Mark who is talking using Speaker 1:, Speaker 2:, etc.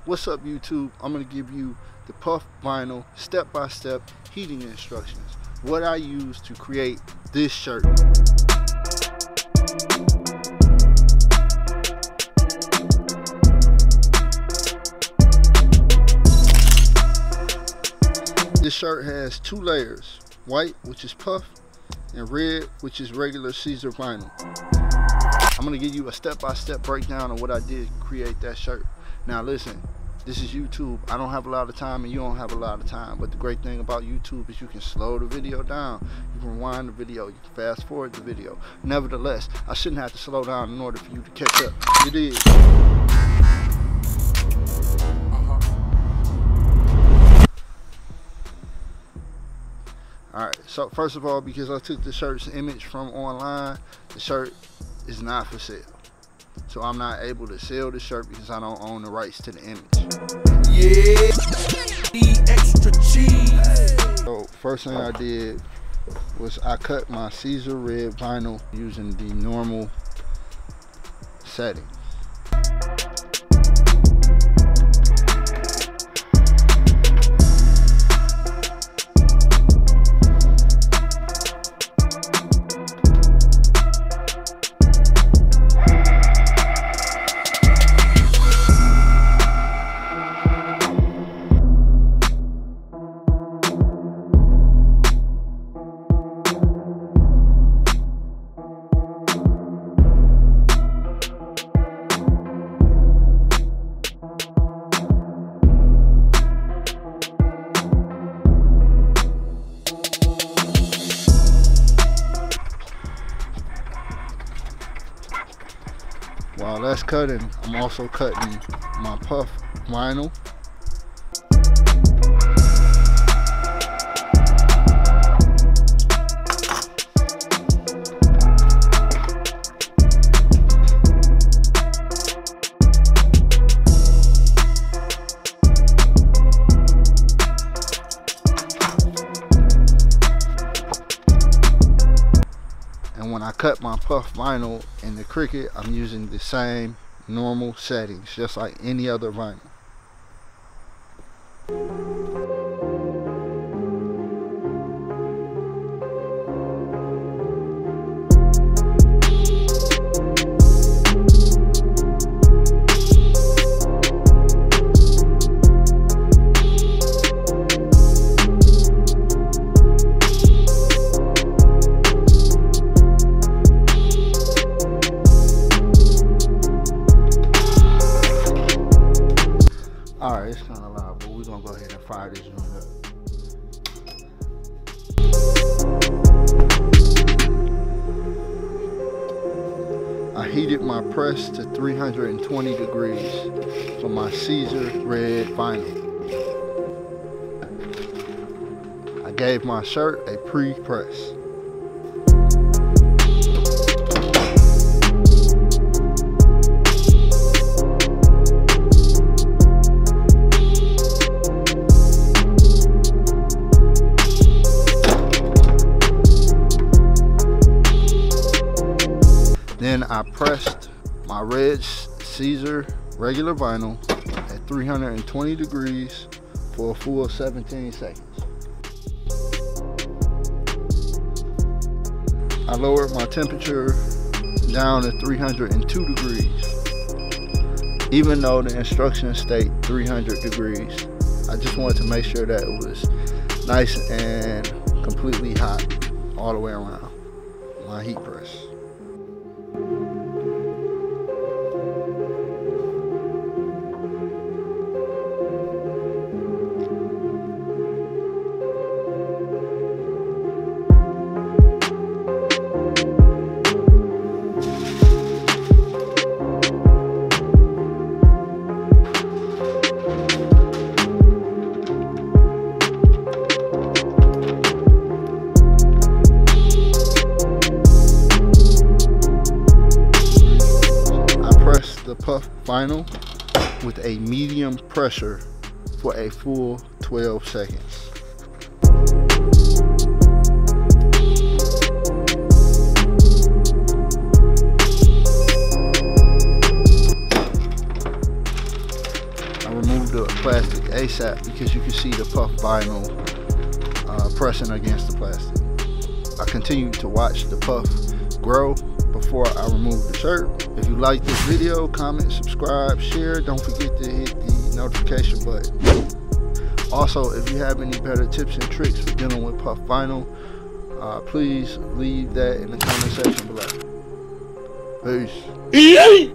Speaker 1: What's up, YouTube? I'm going to give you the puff vinyl step-by-step heating instructions. What I use to create this shirt. This shirt has two layers, white, which is puff, and red, which is regular SISER vinyl. I'm gonna give you a step-by-step breakdown of what I did to create that shirt. Now listen, this is YouTube. I don't have a lot of time and you don't have a lot of time, but the great thing about YouTube is you can slow the video down, you can rewind the video, you can fast forward the video. Nevertheless, I shouldn't have to slow down in order for you to catch up. It is. Alright, so first of all, because I took the shirt's image from online, the shirt is not for sale. So I'm not able to sell the shirt because I don't own the rights to the image. Yeah, the extra cheese. So first thing I did was I cut my SISER red vinyl using the normal setting. While that's cutting, I'm also cutting my puff vinyl. And when I cut my puff vinyl in the Cricut, I'm using the same normal settings, just like any other vinyl. Alright, it's kind of loud, but we're going to go ahead and fire this joint up. I heated my press to 320 degrees for my SISER red vinyl. I gave my shirt a pre-press. Then I pressed my red SISER regular vinyl at 320 degrees for a full 17 seconds. I lowered my temperature down to 302 degrees. Even though the instructions state 300 degrees, I just wanted to make sure that it was nice and completely hot all the way around my heat press. The puff vinyl with a medium pressure for a full 12 seconds. I removed the plastic ASAP because you can see the puff vinyl pressing against the plastic. I continued to watch the puff grow before I remove the shirt. If you like this video, comment, subscribe, share. Don't forget to hit the notification button. Also, if you have any better tips and tricks for dealing with puff vinyl, please leave that in the comment section below. Peace.